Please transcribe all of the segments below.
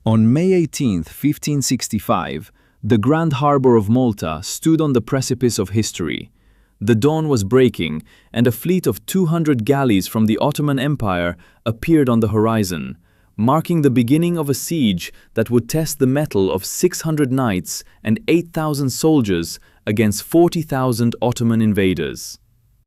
On May 18, 1565, the Grand Harbor of Malta stood on the precipice of history. The dawn was breaking, and a fleet of 200 galleys from the Ottoman Empire appeared on the horizon, marking the beginning of a siege that would test the mettle of 600 knights and 8,000 soldiers against 40,000 Ottoman invaders.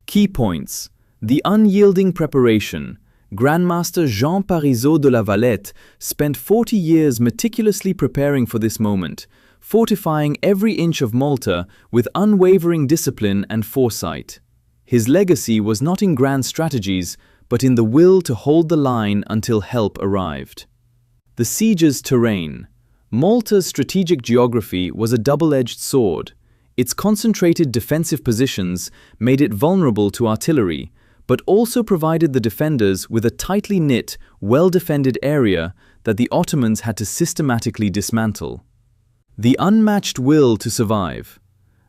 Key points: the unyielding preparation. Grandmaster Jean Parisot de la Valette spent 40 years meticulously preparing for this moment, fortifying every inch of Malta with unwavering discipline and foresight. His legacy was not in grand strategies, but in the will to hold the line until help arrived. The siege's terrain. Malta's strategic geography was a double-edged sword. Its concentrated defensive positions made it vulnerable to artillery, but also provided the defenders with a tightly knit, well-defended area that the Ottomans had to systematically dismantle. The unmatched will to survive.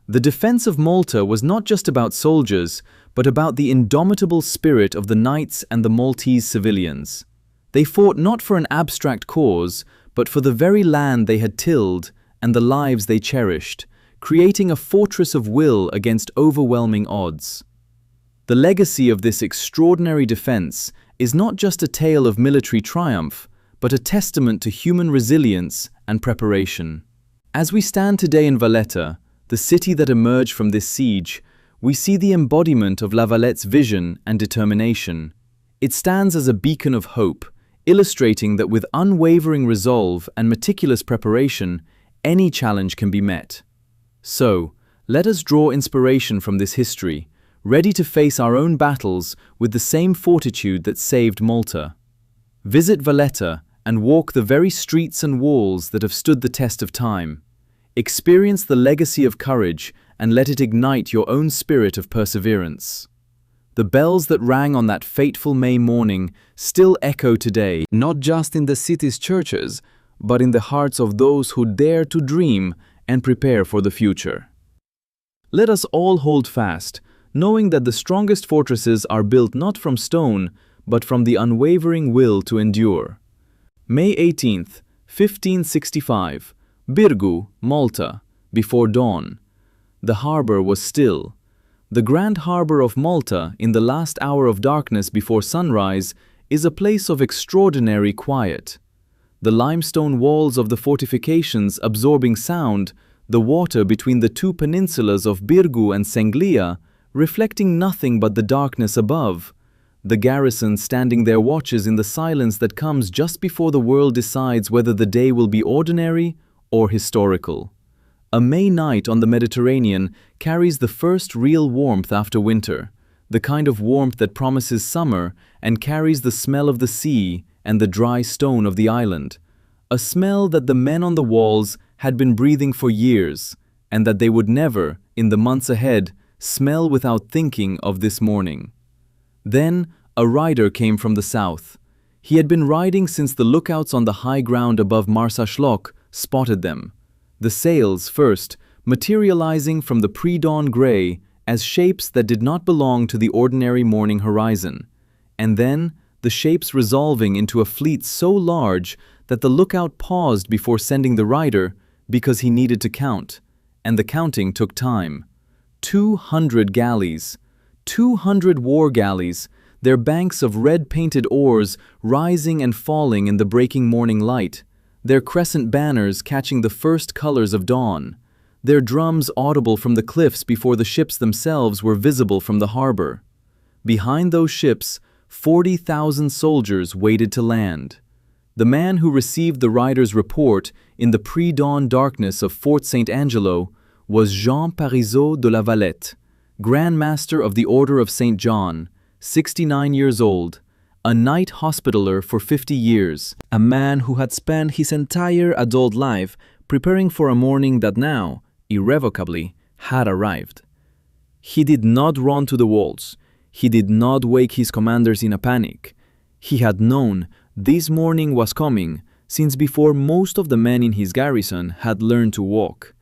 The defense of Malta was not just about soldiers, but about the indomitable spirit of the knights and the Maltese civilians. They fought not for an abstract cause, but for the very land they had tilled and the lives they cherished, creating a fortress of will against overwhelming odds. The legacy of this extraordinary defense is not just a tale of military triumph, but a testament to human resilience and preparation. As we stand today in Valette, the city that emerged from this siege, we see the embodiment of La Valette's vision and determination. It stands as a beacon of hope, illustrating that with unwavering resolve and meticulous preparation, any challenge can be met. So, let us draw inspiration from this history, ready to face our own battles with the same fortitude that saved Malta. Visit Valette and walk the very streets and walls that have stood the test of time. Experience the legacy of courage and let it ignite your own spirit of perseverance. The bells that rang on that fateful May morning still echo today, not just in the city's churches, but in the hearts of those who dare to dream and prepare for the future. Let us all hold fast, knowing that the strongest fortresses are built not from stone, but from the unwavering will to endure. May 18th, 1565, Birgu, Malta, before dawn. The harbor was still. The Grand Harbor of Malta, in the last hour of darkness before sunrise, is a place of extraordinary quiet. The limestone walls of the fortifications absorbing sound, the water between the two peninsulas of Birgu and Senglia, reflecting nothing but the darkness above, the garrison standing their watches in the silence that comes just before the world decides whether the day will be ordinary or historical. A May night on the Mediterranean carries the first real warmth after winter, the kind of warmth that promises summer and carries the smell of the sea and the dry stone of the island, a smell that the men on the walls had been breathing for years, and that they would never, in the months ahead, smell without thinking of this morning. Then a rider came from the south. He had been riding since the lookouts on the high ground above Marsaxlokk spotted them. The sails first, materializing from the pre-dawn gray as shapes that did not belong to the ordinary morning horizon, and then the shapes resolving into a fleet so large that the lookout paused before sending the rider because he needed to count, and the counting took time. 200 galleys, 200 war galleys, their banks of red-painted oars rising and falling in the breaking morning light, their crescent banners catching the first colors of dawn, their drums audible from the cliffs before the ships themselves were visible from the harbor. Behind those ships, 40,000 soldiers waited to land. The man who received the rider's report in the pre-dawn darkness of Fort St. Angelo was Jean Parisot de la Valette, Grandmaster of the Order of St. John, 69 years old, a knight hospitaller for 50 years, a man who had spent his entire adult life preparing for a morning that now, irrevocably, had arrived. He did not run to the walls. He did not wake his commanders in a panic. He had known this morning was coming since before most of the men in his garrison had learned to walk.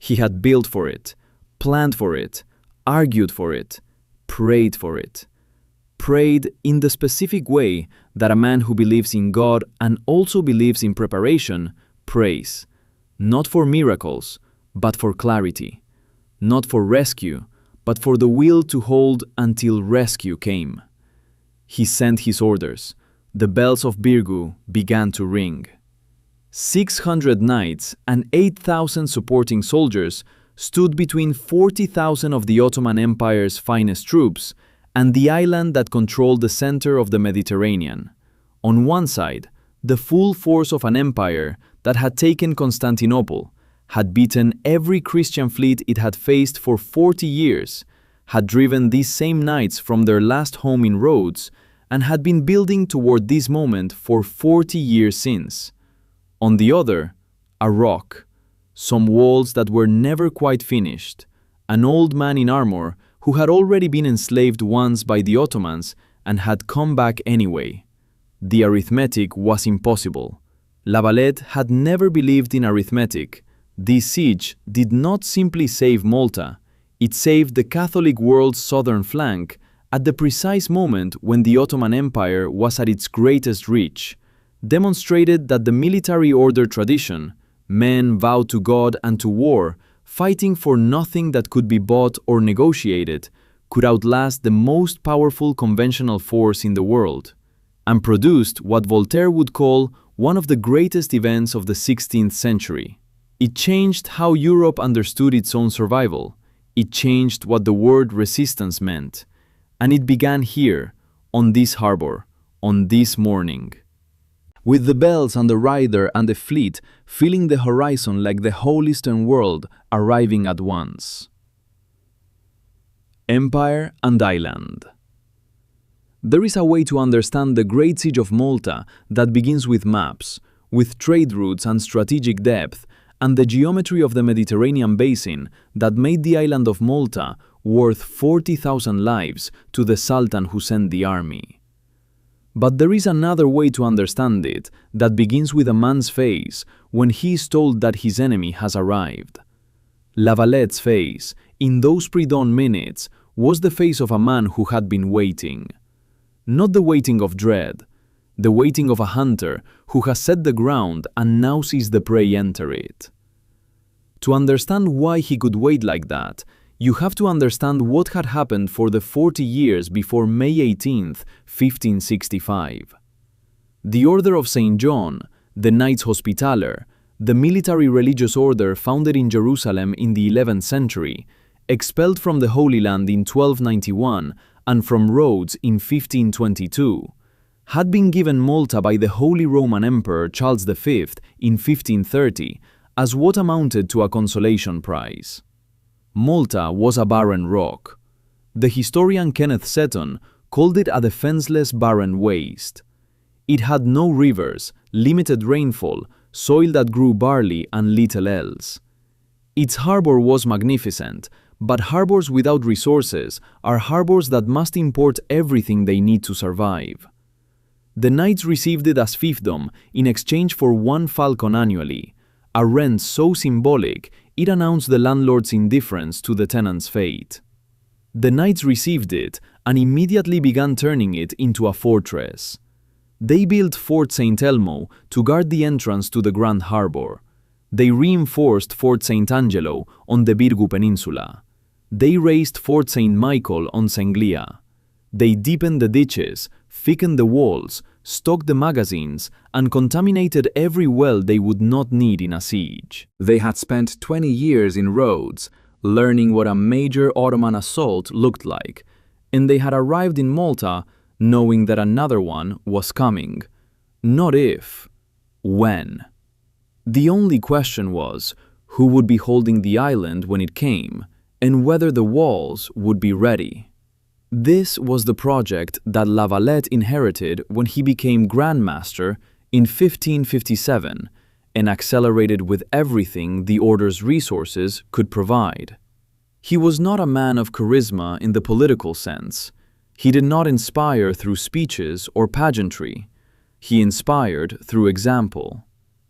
He had built for it, planned for it, argued for it, prayed for it. prayed in the specific way that a man who believes in God and also believes in preparation prays, not for miracles, but for clarity, not for rescue, but for the will to hold until rescue came. He sent his orders. The bells of Birgu began to ring. 600 knights and 8,000 supporting soldiers stood between 40,000 of the Ottoman Empire's finest troops and the island that controlled the center of the Mediterranean. On one side, the full force of an empire that had taken Constantinople, had beaten every Christian fleet it had faced for 40 years, had driven these same knights from their last home in Rhodes, and had been building toward this moment for 40 years since. On the other, a rock, some walls that were never quite finished, an old man in armor who had already been enslaved once by the Ottomans and had come back anyway. The arithmetic was impossible. La Valette had never believed in arithmetic. This siege did not simply save Malta, it saved the Catholic world's southern flank at the precise moment when the Ottoman Empire was at its greatest reach, demonstrated that the military order tradition, men vowed to God and to war, fighting for nothing that could be bought or negotiated, could outlast the most powerful conventional force in the world, and produced what Voltaire would call one of the greatest events of the 16th century. It changed how Europe understood its own survival. It changed what the word resistance meant. And it began here, on this harbor, on this morning. With the bells and the rider and the fleet filling the horizon like the whole Eastern world arriving at once. Empire and Island. There is a way to understand the Great Siege of Malta that begins with maps, with trade routes and strategic depth, and the geometry of the Mediterranean basin that made the island of Malta worth 40,000 lives to the Sultan who sent the army. But there is another way to understand it that begins with a man's face when he is told that his enemy has arrived. La Valette's face, in those pre-dawn minutes, was the face of a man who had been waiting. Not the waiting of dread, the waiting of a hunter who has set the ground and now sees the prey enter it. To understand why he could wait like that, you have to understand what had happened for the 40 years before May 18th, 1565. The Order of St. John, the Knights Hospitaller, the military religious order founded in Jerusalem in the 11th century, expelled from the Holy Land in 1291 and from Rhodes in 1522, had been given Malta by the Holy Roman Emperor Charles V in 1530 as what amounted to a consolation prize. Malta was a barren rock. The historian Kenneth Seton called it a defenseless barren waste. It had no rivers, limited rainfall, soil that grew barley and little else. Its harbor was magnificent, but harbors without resources are harbors that must import everything they need to survive. The knights received it as fiefdom in exchange for 1 falcon annually, a rent so symbolic it announced the landlord's indifference to the tenant's fate. The knights received it and immediately began turning it into a fortress. They built Fort St. Elmo to guard the entrance to the Grand Harbor. They reinforced Fort St. Angelo on the Birgu Peninsula. They raised Fort St. Michael on Senglia. They deepened the ditches, thickened the walls, stocked the magazines, and contaminated every well they would not need in a siege. They had spent 20 years in Rhodes, learning what a major Ottoman assault looked like, and they had arrived in Malta knowing that another one was coming. Not if, when. The only question was who would be holding the island when it came, and whether the walls would be ready. This was the project that La Valette inherited when he became Grandmaster in 1557 and accelerated with everything the order's resources could provide. He was not a man of charisma in the political sense. He did not inspire through speeches or pageantry. He inspired through example.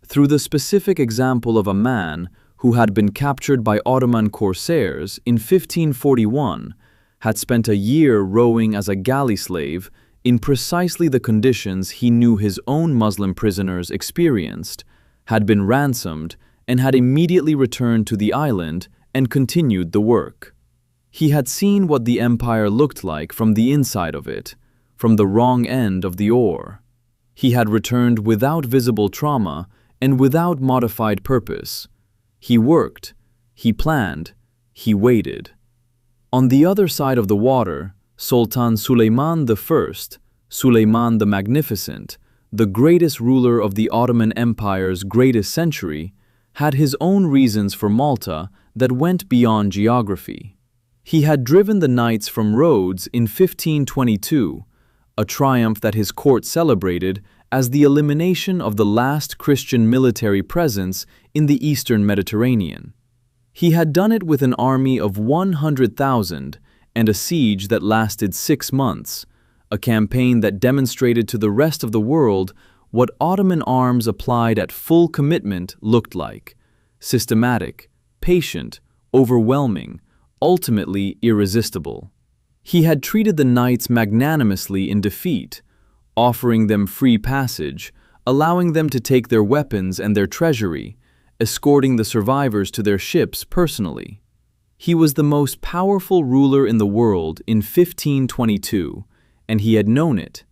Through the specific example of a man who had been captured by Ottoman corsairs in 1541, had spent a year rowing as a galley slave in precisely the conditions he knew his own Muslim prisoners experienced, had been ransomed, and had immediately returned to the island and continued the work. He had seen what the empire looked like from the inside of it, from the wrong end of the oar. He had returned without visible trauma and without modified purpose. He worked, he planned, he waited. On the other side of the water, Sultan Suleiman I, Suleiman the Magnificent, the greatest ruler of the Ottoman Empire's greatest century, had his own reasons for Malta that went beyond geography. He had driven the knights from Rhodes in 1522, a triumph that his court celebrated as the elimination of the last Christian military presence in the eastern Mediterranean. He had done it with an army of 100,000 and a siege that lasted 6 months, a campaign that demonstrated to the rest of the world what Ottoman arms applied at full commitment looked like: systematic, patient, overwhelming, ultimately irresistible. He had treated the knights magnanimously in defeat, offering them free passage, allowing them to take their weapons and their treasury, escorting the survivors to their ships personally. He was the most powerful ruler in the world in 1522, and he had known it,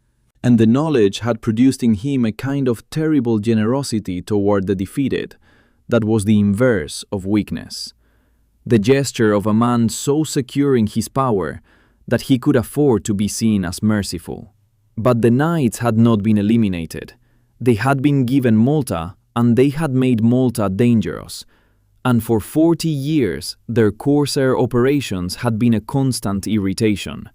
and the knowledge had produced in him a kind of terrible generosity toward the defeated that was the inverse of weakness. The gesture of a man so secure in his power that he could afford to be seen as merciful. But the knights had not been eliminated. They had been given Malta, and they had made Malta dangerous. And for 40 years, their corsair operations had been a constant irritation,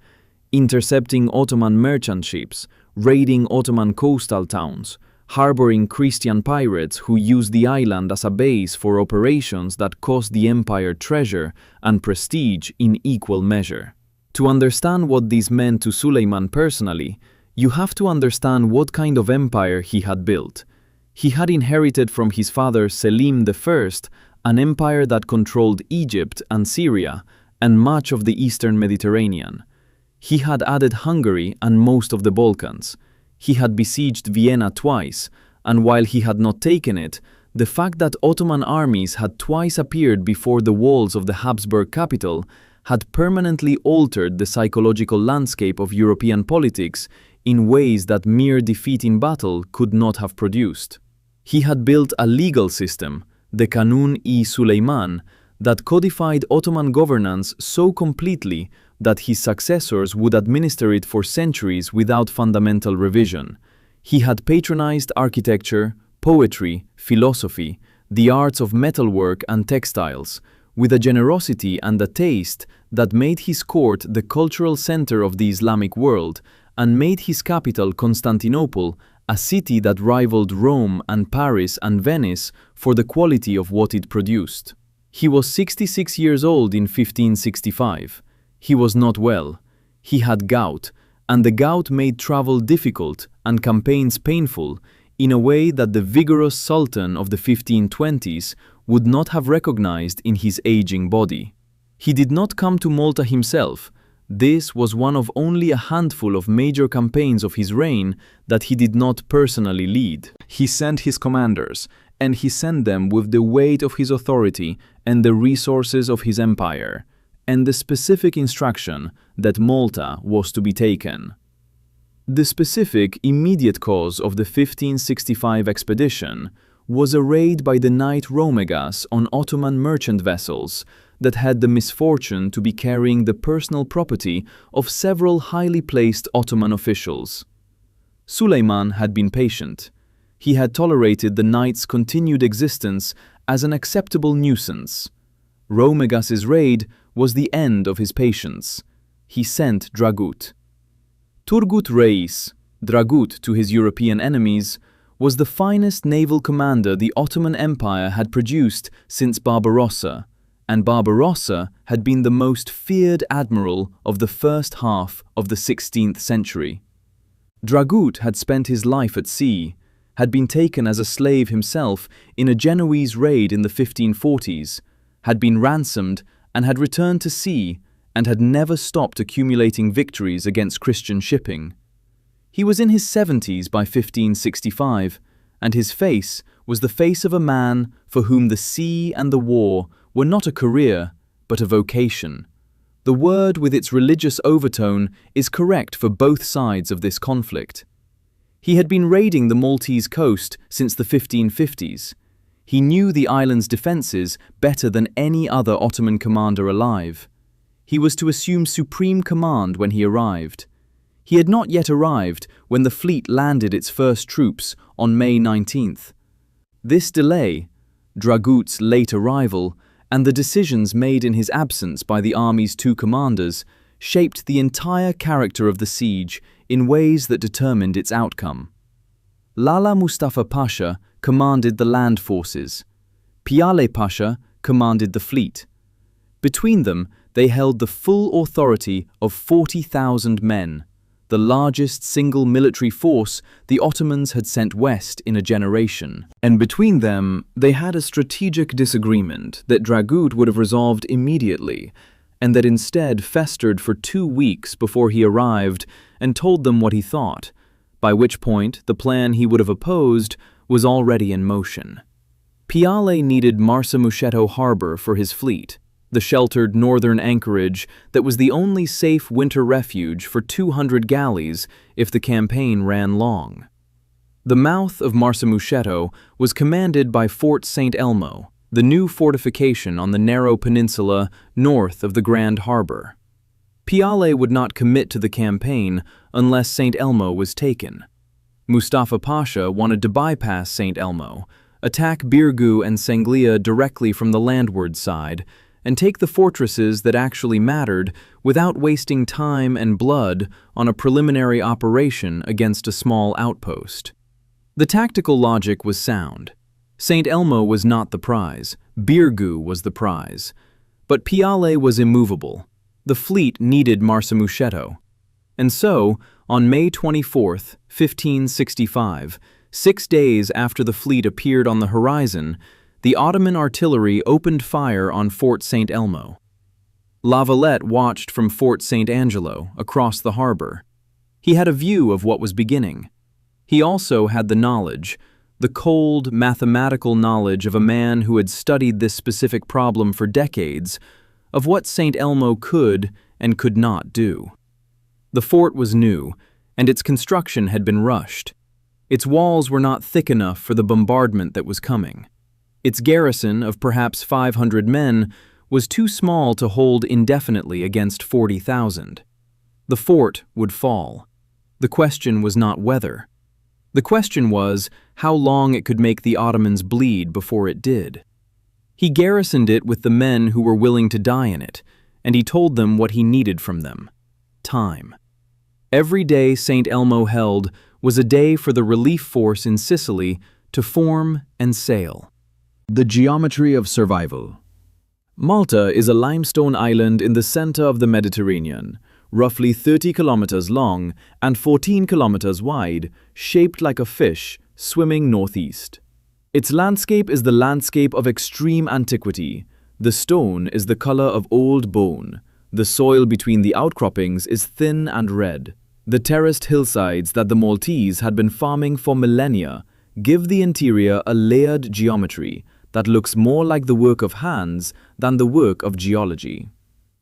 intercepting Ottoman merchant ships, raiding Ottoman coastal towns, harboring Christian pirates who used the island as a base for operations that cost the empire treasure and prestige in equal measure. To understand what this meant to Suleiman personally, you have to understand what kind of empire he had built. He had inherited from his father Selim I an empire that controlled Egypt and Syria and much of the eastern Mediterranean. He had added Hungary and most of the Balkans. He had besieged Vienna twice, and while he had not taken it, the fact that Ottoman armies had twice appeared before the walls of the Habsburg capital had permanently altered the psychological landscape of European politics in ways that mere defeat in battle could not have produced. He had built a legal system, the Kanun-i-Suleiman, that codified Ottoman governance so completely that his successors would administer it for centuries without fundamental revision. He had patronized architecture, poetry, philosophy, the arts of metalwork and textiles, with a generosity and a taste that made his court the cultural center of the Islamic world and made his capital Constantinople a city that rivaled Rome and Paris and Venice for the quality of what it produced. He was 66 years old in 1565. He was not well. He had gout, and the gout made travel difficult and campaigns painful in a way that the vigorous Sultan of the 1520s would not have recognized in his aging body. He did not come to Malta himself. This was one of only a handful of major campaigns of his reign that he did not personally lead. He sent his commanders, and he sent them with the weight of his authority and the resources of his empire, and the specific instruction that Malta was to be taken. The specific, immediate cause of the 1565 expedition was a raid by the knight Romegas on Ottoman merchant vessels that had the misfortune to be carrying the personal property of several highly placed Ottoman officials. Suleiman had been patient. He had tolerated the knight's continued existence as an acceptable nuisance. Romegas's raid was the end of his patience. He sent Dragut. Turgut Reis, Dragut to his European enemies, was the finest naval commander the Ottoman Empire had produced since Barbarossa, and Barbarossa had been the most feared admiral of the first half of the 16th century. Dragut had spent his life at sea, had been taken as a slave himself in a Genoese raid in the 1540s, had been ransomed and had returned to sea, and had never stopped accumulating victories against Christian shipping. He was in his 70s by 1565, and his face was the face of a man for whom the sea and the war were not a career, but a vocation. The word with its religious overtone is correct for both sides of this conflict. He had been raiding the Maltese coast since the 1550s. He knew the island's defenses better than any other Ottoman commander alive. He was to assume supreme command when he arrived. He had not yet arrived when the fleet landed its first troops on May 19th. This delay, Dragout's late arrival, and the decisions made in his absence by the army's two commanders shaped the entire character of the siege in ways that determined its outcome. Lala Mustafa Pasha commanded the land forces. Piale Pasha commanded the fleet. Between them, they held the full authority of 40,000 men, the largest single military force the Ottomans had sent west in a generation. And between them, they had a strategic disagreement that Dragout would have resolved immediately, and that instead festered for 2 weeks before he arrived and told them what he thought, by which point the plan he would have opposed was already in motion. Piale needed Marsamusetto harbor for his fleet, the sheltered northern anchorage that was the only safe winter refuge for 200 galleys if the campaign ran long. The mouth of Marsamusetto was commanded by Fort St. Elmo, the new fortification on the narrow peninsula north of the Grand Harbor. Piale would not commit to the campaign unless St. Elmo was taken. Mustafa Pasha wanted to bypass St. Elmo, attack Birgu and Sanglia directly from the landward side, and take the fortresses that actually mattered without wasting time and blood on a preliminary operation against a small outpost. The tactical logic was sound. St. Elmo was not the prize, Birgu was the prize. But Piale was immovable. The fleet needed Marsamusetto. And so, on May 24, 1565, 6 days after the fleet appeared on the horizon, the Ottoman artillery opened fire on Fort St. Elmo. La Valette watched from Fort St. Angelo, across the harbor. He had a view of what was beginning. He also had the knowledge, the cold, mathematical knowledge of a man who had studied this specific problem for decades, of what St. Elmo could and could not do. The fort was new, and its construction had been rushed. Its walls were not thick enough for the bombardment that was coming. Its garrison of perhaps 500 men was too small to hold indefinitely against 40,000. The fort would fall. The question was not whether. The question was how long it could make the Ottomans bleed before it did. He garrisoned it with the men who were willing to die in it, and he told them what he needed from them: time. Every day St. Elmo held was a day for the relief force in Sicily to form and sail. The geometry of survival. Malta is a limestone island in the center of the Mediterranean, roughly 30 kilometers long and 14 kilometers wide, shaped like a fish swimming northeast. Its landscape is the landscape of extreme antiquity. The stone is the color of old bone. The soil between the outcroppings is thin and red. The terraced hillsides that the Maltese had been farming for millennia give the interior a layered geometry that looks more like the work of hands than the work of geology.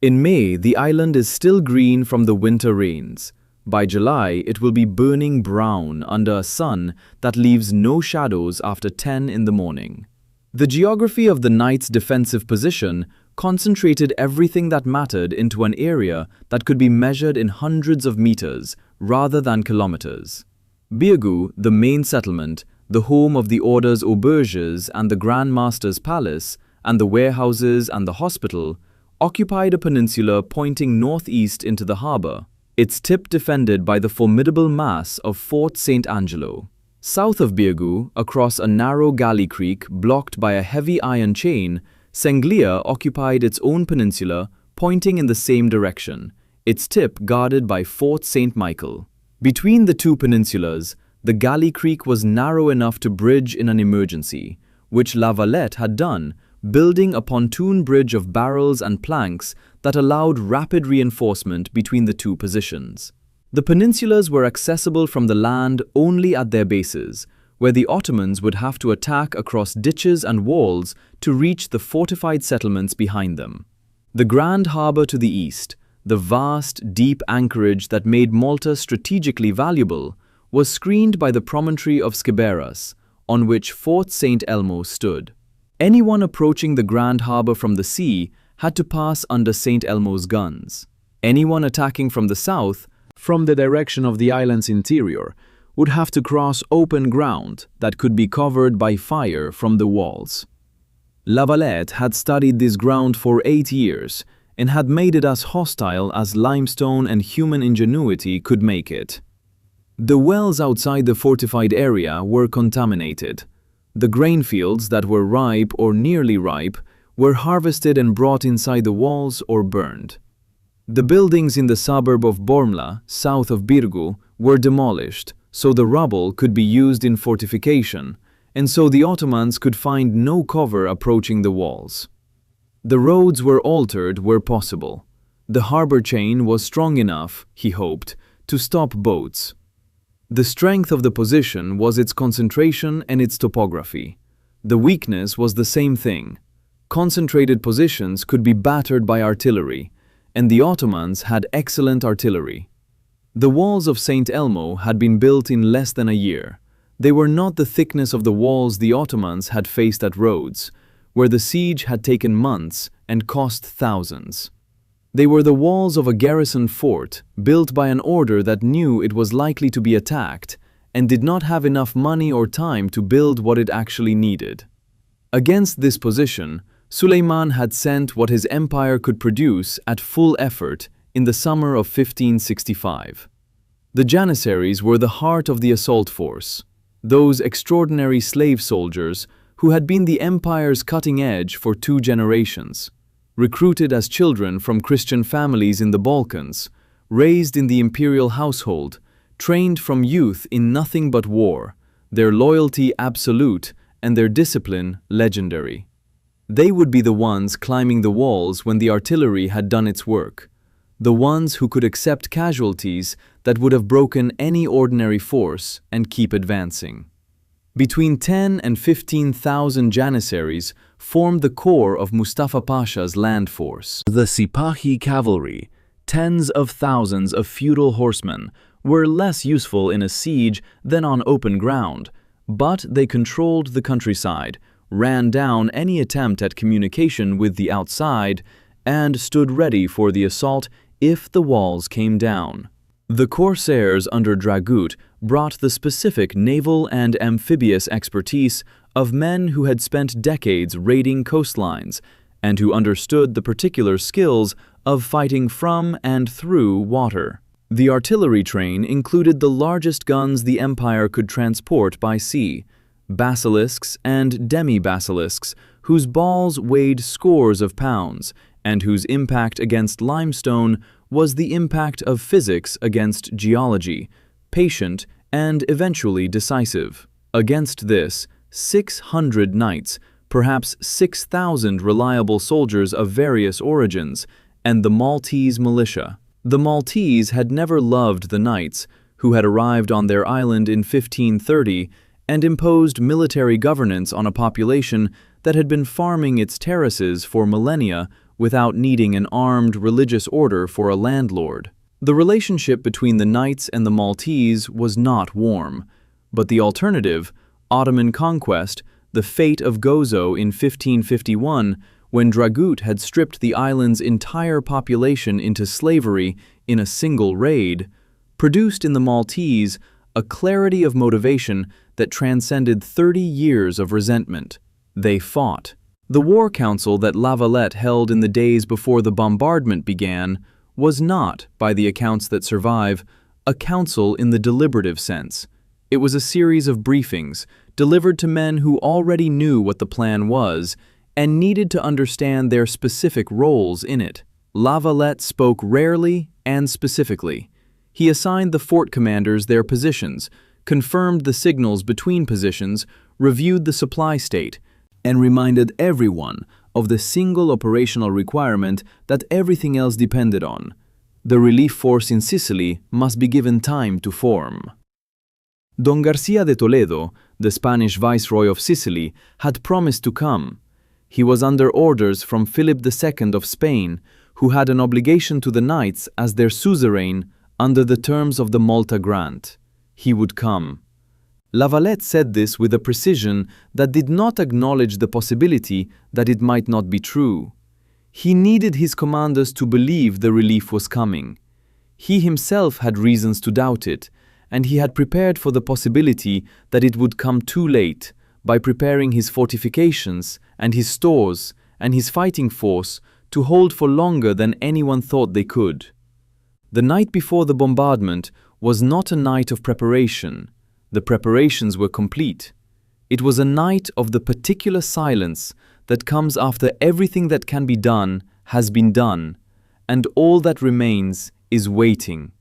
In May, the island is still green from the winter rains. By July, it will be burning brown under a sun that leaves no shadows after 10 in the morning. The geography of the knight's defensive position concentrated everything that mattered into an area that could be measured in hundreds of meters rather than kilometers. Birgu, the main settlement, the home of the order's auberges and the Grandmaster's palace, and the warehouses and the hospital, occupied a peninsula pointing northeast into the harbor, its tip defended by the formidable mass of Fort St. Angelo. South of Birgu, across a narrow galley creek blocked by a heavy iron chain, Sanglia occupied its own peninsula pointing in the same direction, its tip guarded by Fort St. Michael. Between the two peninsulas, the galley creek was narrow enough to bridge in an emergency, which La Valette had done building a pontoon bridge of barrels and planks that allowed rapid reinforcement between the two positions. The peninsulas were accessible from the land only at their bases, where the Ottomans would have to attack across ditches and walls to reach the fortified settlements behind them. The Grand Harbor to the east, the vast, deep anchorage that made Malta strategically valuable, was screened by the promontory of Sciberras, on which Fort St. Elmo stood. Anyone approaching the Grand Harbor from the sea had to pass under St. Elmo's guns. Anyone attacking from the south, from the direction of the island's interior, would have to cross open ground that could be covered by fire from the walls. Valette had studied this ground for 8 years and had made it as hostile as limestone and human ingenuity could make it. The wells outside the fortified area were contaminated. The grain fields that were ripe or nearly ripe were harvested and brought inside the walls or burned. The buildings in the suburb of Bormla, south of Birgu, were demolished, so the rubble could be used in fortification, and so the Ottomans could find no cover approaching the walls. The roads were altered where possible. The harbor chain was strong enough, he hoped, to stop boats. The strength of the position was its concentration and its topography. The weakness was the same thing. Concentrated positions could be battered by artillery, and the Ottomans had excellent artillery. The walls of St. Elmo had been built in less than a year. They were not the thickness of the walls the Ottomans had faced at Rhodes, where the siege had taken months and cost thousands. They were the walls of a garrison fort built by an order that knew it was likely to be attacked and did not have enough money or time to build what it actually needed. Against this position, Suleiman had sent what his empire could produce at full effort in the summer of 1565. The Janissaries were the heart of the assault force, those extraordinary slave soldiers who had been the empire's cutting edge for 2 generations. Recruited as children from Christian families in the Balkans, raised in the imperial household, trained from youth in nothing but war, their loyalty absolute and their discipline legendary. They would be the ones climbing the walls when the artillery had done its work, the ones who could accept casualties that would have broken any ordinary force and keep advancing. Between 10 and 15,000 Janissaries formed the core of Mustafa Pasha's land force. The Sipahi cavalry, tens of thousands of feudal horsemen, were less useful in a siege than on open ground, but they controlled the countryside, ran down any attempt at communication with the outside, and stood ready for the assault if the walls came down. The corsairs under Dragut brought the specific naval and amphibious expertise of men who had spent decades raiding coastlines and who understood the particular skills of fighting from and through water. The artillery train included the largest guns the empire could transport by sea, basilisks and demi-basilisks whose balls weighed scores of pounds and whose impact against limestone was the impact of physics against geology, patient and eventually decisive. Against this, 600 knights, perhaps 6,000 reliable soldiers of various origins, and the Maltese militia. The Maltese had never loved the knights, who had arrived on their island in 1530 and imposed military governance on a population that had been farming its terraces for millennia without needing an armed religious order for a landlord. The relationship between the knights and the Maltese was not warm, but the alternative, Ottoman conquest, the fate of Gozo in 1551, when Dragut had stripped the island's entire population into slavery in a single raid, produced in the Maltese a clarity of motivation that transcended 30 years of resentment. They fought. The war council that Valette held in the days before the bombardment began was not, by the accounts that survive, a council in the deliberative sense. It was a series of briefings delivered to men who already knew what the plan was and needed to understand their specific roles in it. Valette spoke rarely and specifically. He assigned the fort commanders their positions, confirmed the signals between positions, reviewed the supply state, and reminded everyone of the single operational requirement that everything else depended on. The relief force in Sicily must be given time to form. Don Garcia de Toledo, the Spanish Viceroy of Sicily, had promised to come. He was under orders from Philip II of Spain, who had an obligation to the knights as their suzerain under the terms of the Malta Grant. He would come. Valette said this with a precision that did not acknowledge the possibility that it might not be true. He needed his commanders to believe the relief was coming. He himself had reasons to doubt it, and he had prepared for the possibility that it would come too late by preparing his fortifications and his stores and his fighting force to hold for longer than anyone thought they could. The night before the bombardment was not a night of preparation. The preparations were complete. It was a night of the particular silence that comes after everything that can be done has been done, and all that remains is waiting.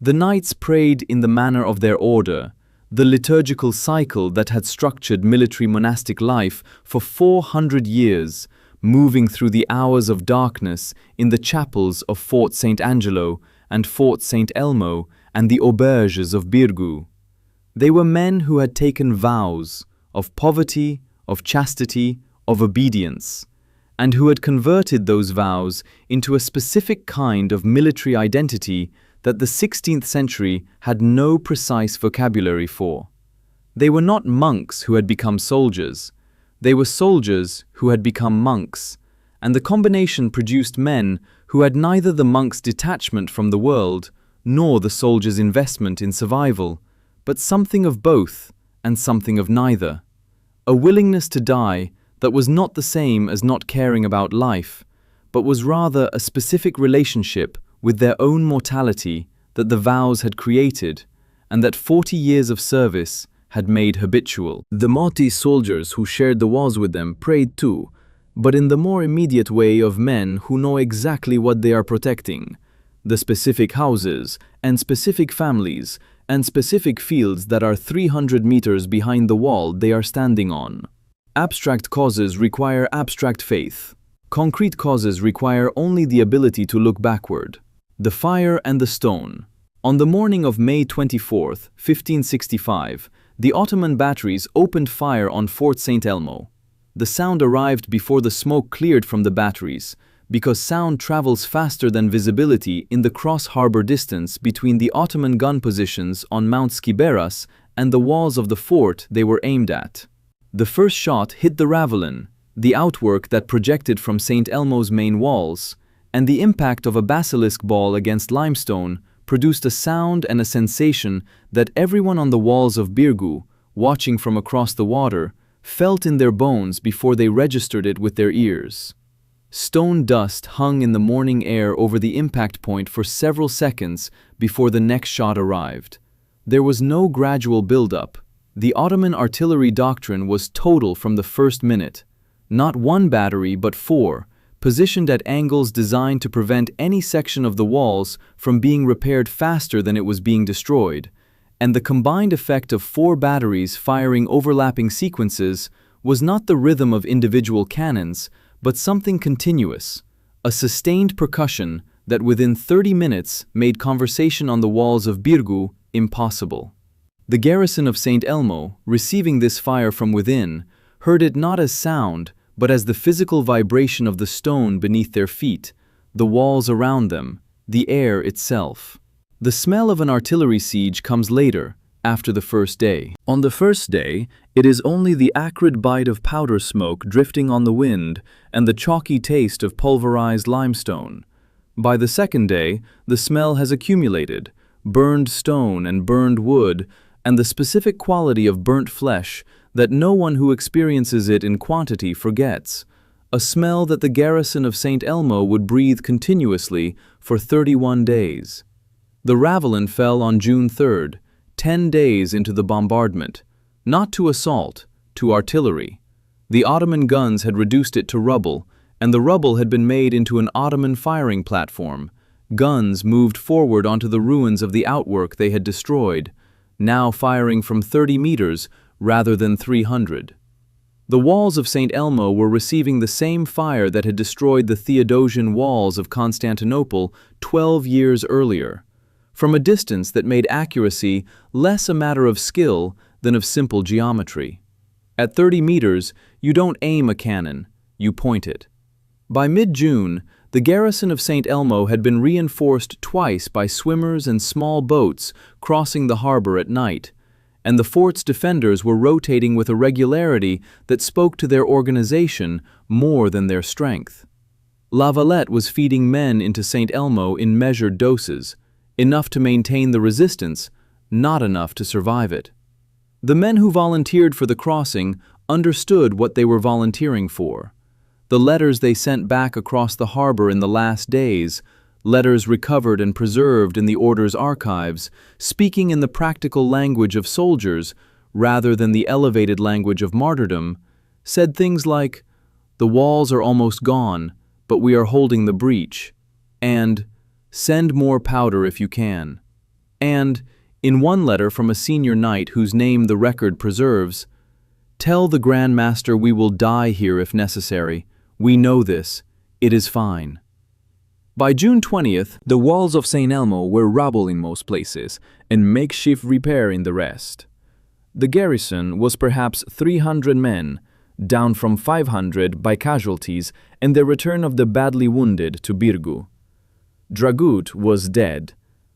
The knights prayed in the manner of their order, the liturgical cycle that had structured military monastic life for 400 years, moving through the hours of darkness in the chapels of Fort St. Angelo and Fort St. Elmo and the auberges of Birgu. They were men who had taken vows of poverty, of chastity, of obedience, and who had converted those vows into a specific kind of military identity that the 16th century had no precise vocabulary for. They were not monks who had become soldiers. They were soldiers who had become monks, and the combination produced men who had neither the monk's detachment from the world nor the soldier's investment in survival, but something of both and something of neither. A willingness to die that was not the same as not caring about life, but was rather a specific relationship with their own mortality that the vows had created and that 40 years of service had made habitual. The Maltese soldiers who shared the walls with them prayed too, but in the more immediate way of men who know exactly what they are protecting, the specific houses and specific families and specific fields that are 300 meters behind the wall they are standing on. Abstract causes require abstract faith. Concrete causes require only the ability to look backward. The fire and the stone. On the morning of May 24, 1565, the Ottoman batteries opened fire on Fort St. Elmo. The sound arrived before the smoke cleared from the batteries, because sound travels faster than visibility in the cross-harbor distance between the Ottoman gun positions on Mount Skiberas and the walls of the fort they were aimed at. The first shot hit the ravelin, the outwork that projected from St. Elmo's main walls, and the impact of a basilisk ball against limestone produced a sound and a sensation that everyone on the walls of Birgu, watching from across the water, felt in their bones before they registered it with their ears. Stone dust hung in the morning air over the impact point for several seconds before the next shot arrived. There was no gradual buildup. The Ottoman artillery doctrine was total from the first minute. Not one battery, but 4, positioned at angles designed to prevent any section of the walls from being repaired faster than it was being destroyed, and the combined effect of 4 batteries firing overlapping sequences was not the rhythm of individual cannons, but something continuous, a sustained percussion that within 30 minutes made conversation on the walls of Birgu impossible. The garrison of St. Elmo, receiving this fire from within, heard it not as sound, but as the physical vibration of the stone beneath their feet, the walls around them, the air itself. The smell of an artillery siege comes later, after the first day. On the first day, it is only the acrid bite of powder smoke drifting on the wind and the chalky taste of pulverized limestone. By the second day, the smell has accumulated, burned stone and burned wood, and the specific quality of burnt flesh that no one who experiences it in quantity forgets, a smell that the garrison of St. Elmo would breathe continuously for 31 days. The ravelin fell on June 3rd, 10 days into the bombardment, not to assault, to artillery. The Ottoman guns had reduced it to rubble, and the rubble had been made into an Ottoman firing platform. Guns moved forward onto the ruins of the outwork they had destroyed, now firing from 30 meters rather than 300. The walls of St. Elmo were receiving the same fire that had destroyed the Theodosian walls of Constantinople 12 years earlier, from a distance that made accuracy less a matter of skill than of simple geometry. At 30 meters, you don't aim a cannon, you point it. By mid-June, the garrison of St. Elmo had been reinforced twice by swimmers and small boats crossing the harbor at night, and the fort's defenders were rotating with a regularity that spoke to their organization more than their strength. La Valette was feeding men into St. Elmo in measured doses, enough to maintain the resistance, not enough to survive it. The men who volunteered for the crossing understood what they were volunteering for. The letters they sent back across the harbor in the last days, letters recovered and preserved in the Order's archives, speaking in the practical language of soldiers rather than the elevated language of martyrdom, said things like, "The walls are almost gone, but we are holding the breach," and "Send more powder if you can." And, in one letter from a senior knight whose name the record preserves, "Tell the Grandmaster we will die here if necessary. We know this. It is fine." By June 20th, the walls of St. Elmo were rubble in most places and makeshift repair in the rest. The garrison was perhaps 300 men, down from 500 by casualties and the return of the badly wounded to Birgu. Dragut was dead,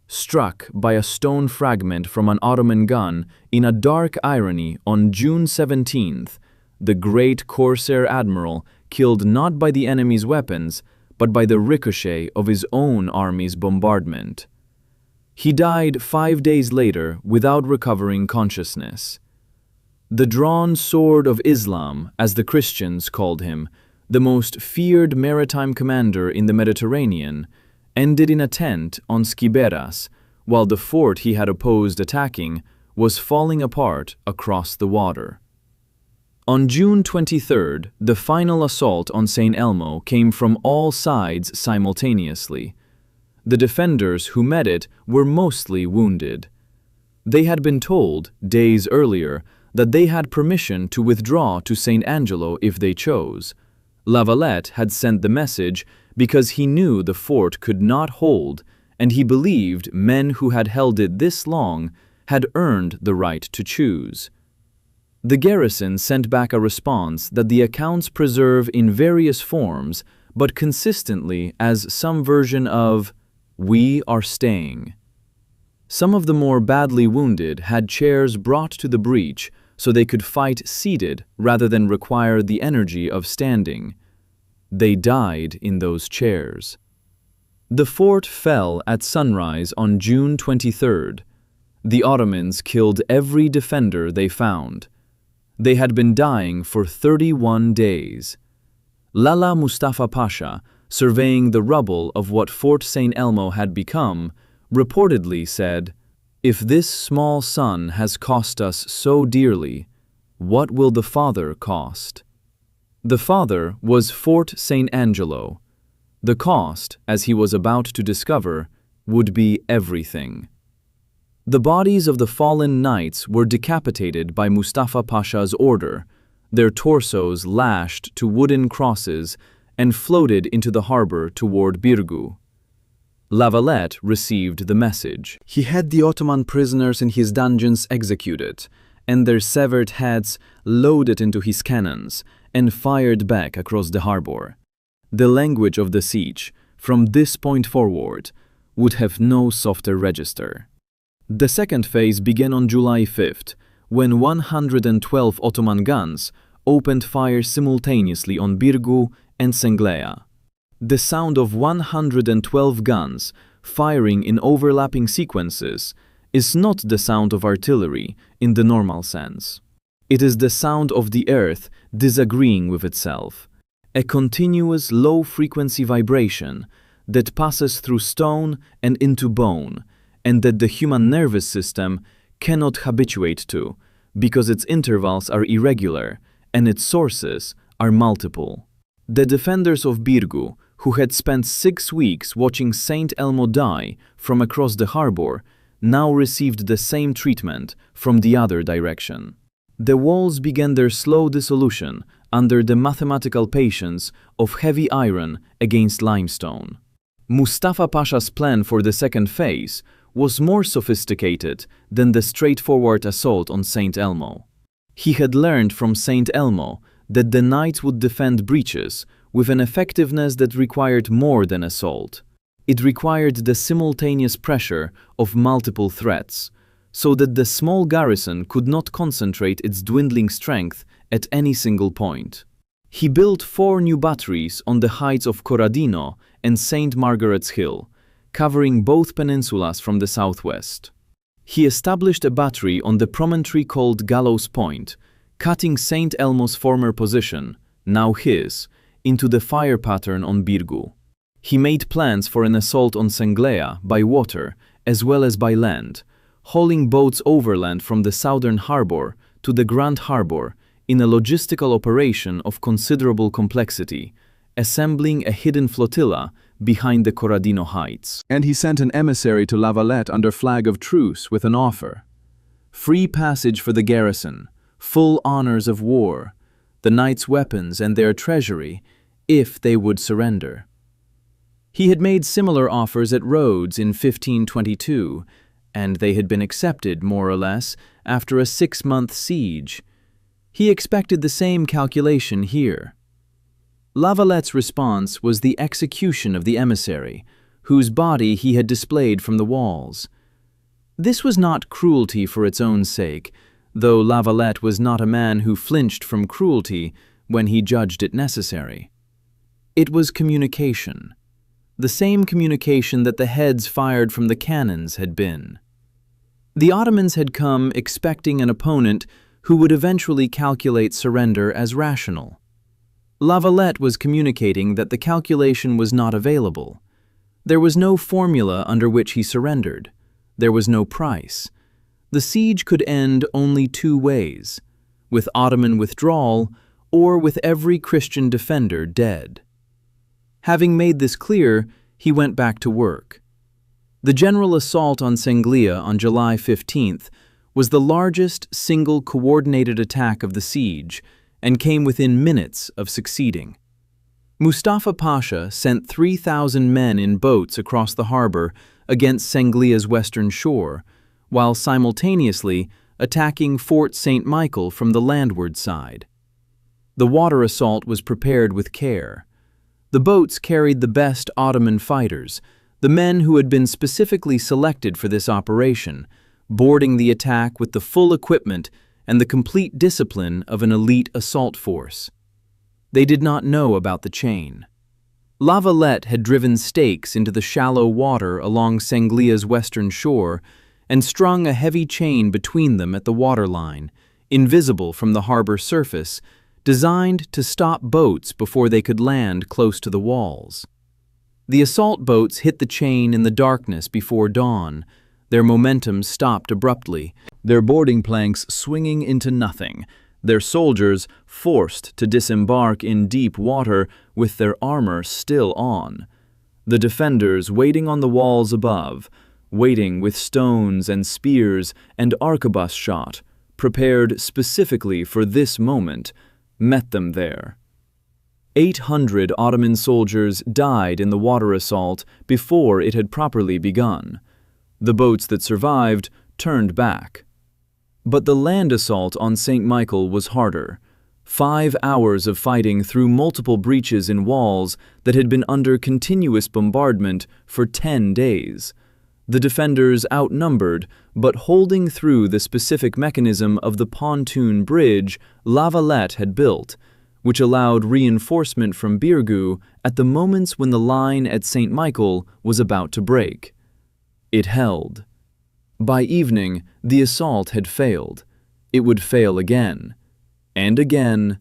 struck by a stone fragment from an Ottoman gun in a dark irony on June 17th. The great Corsair admiral killed not by the enemy's weapons, but by the ricochet of his own army's bombardment. He died 5 days later without recovering consciousness. The drawn sword of Islam, as the Christians called him, the most feared maritime commander in the Mediterranean, ended in a tent on Skiberas, while the fort he had opposed attacking was falling apart across the water. On June 23rd, the final assault on St. Elmo came from all sides simultaneously. The defenders who met it were mostly wounded. They had been told, days earlier, that they had permission to withdraw to St. Angelo if they chose. La Valette had sent the message because he knew the fort could not hold, and he believed men who had held it this long had earned the right to choose. The garrison sent back a response that the accounts preserve in various forms, but consistently as some version of, "We are staying." Some of the more badly wounded had chairs brought to the breach so they could fight seated rather than require the energy of standing. They died in those chairs. The fort fell at sunrise on June 23rd. The Ottomans killed every defender they found. They had been dying for 31 days. Lala Mustafa Pasha, surveying the rubble of what Fort St. Elmo had become, reportedly said, "If this small son has cost us so dearly, what will the father cost?" The father was Fort St. Angelo. The cost, as he was about to discover, would be everything. The bodies of the fallen knights were decapitated by Mustafa Pasha's order, their torsos lashed to wooden crosses and floated into the harbor toward Birgu. La Valette received the message. He had the Ottoman prisoners in his dungeons executed, and their severed heads loaded into his cannons and fired back across the harbor. The language of the siege, from this point forward, would have no softer register. The second phase began on July 5th, when 112 Ottoman guns opened fire simultaneously on Birgu and Senglea. The sound of 112 guns firing in overlapping sequences is not the sound of artillery in the normal sense. It is the sound of the earth disagreeing with itself, a continuous low-frequency vibration that passes through stone and into bone, and that the human nervous system cannot habituate to, because its intervals are irregular and its sources are multiple. The defenders of Birgu, who had spent 6 weeks watching St. Elmo die from across the harbor, now received the same treatment from the other direction. The walls began their slow dissolution under the mathematical patience of heavy iron against limestone. Mustafa Pasha's plan for the second phase was more sophisticated than the straightforward assault on St. Elmo. He had learned from St. Elmo that the knights would defend breaches with an effectiveness that required more than assault. It required the simultaneous pressure of multiple threats, so that the small garrison could not concentrate its dwindling strength at any single point. He built 4 new batteries on the heights of Corradino and St. Margaret's Hill, covering both peninsulas from the southwest. He established a battery on the promontory called Gallows Point, cutting St. Elmo's former position, now his, into the fire pattern on Birgu. He made plans for an assault on Senglea by water as well as by land, hauling boats overland from the southern harbor to the Grand Harbor in a logistical operation of considerable complexity, assembling a hidden flotilla behind the Corradino Heights. And he sent an emissary to La Valette under flag of truce with an offer: free passage for the garrison, full honors of war, the knights' weapons and their treasury, if they would surrender. He had made similar offers at Rhodes in 1522, and they had been accepted, more or less, after a 6-month siege. He expected the same calculation here. La Valette's response was the execution of the emissary, whose body he had displayed from the walls. This was not cruelty for its own sake, though La Valette was not a man who flinched from cruelty when he judged it necessary. It was communication, the same communication that the heads fired from the cannons had been. The Ottomans had come expecting an opponent who would eventually calculate surrender as rational. La Valette was communicating that the calculation was not available. There was no formula under which he surrendered. There was no price. The siege could end only 2 ways: with Ottoman withdrawal or with every Christian defender dead. Having made this clear, he went back to work. The general assault on Senglea on July 15th was the largest single coordinated attack of the siege and came within minutes of succeeding. Mustafa Pasha sent 3,000 men in boats across the harbor against Senglea's western shore, while simultaneously attacking Fort St. Michael from the landward side. The water assault was prepared with care. The boats carried the best Ottoman fighters, the men who had been specifically selected for this operation, boarding the attack with the full equipment and the complete discipline of an elite assault force. They did not know about the chain. La Valette had driven stakes into the shallow water along Senglea's western shore and strung a heavy chain between them at the waterline, invisible from the harbor surface, designed to stop boats before they could land close to the walls. The assault boats hit the chain in the darkness before dawn. Their momentum stopped abruptly, their boarding planks swinging into nothing, their soldiers forced to disembark in deep water with their armor still on. The defenders waiting on the walls above, waiting with stones and spears and arquebus shot, prepared specifically for this moment, met them there. 800 Ottoman soldiers died in the water assault before it had properly begun. The boats that survived turned back. But the land assault on St. Michael was harder. 5 hours of fighting through multiple breaches in walls that had been under continuous bombardment for 10 days. The defenders outnumbered, but holding through the specific mechanism of the pontoon bridge La Valette had built, which allowed reinforcement from Birgu at the moments when the line at St. Michael was about to break. It held. By evening, the assault had failed. It would fail again, and again,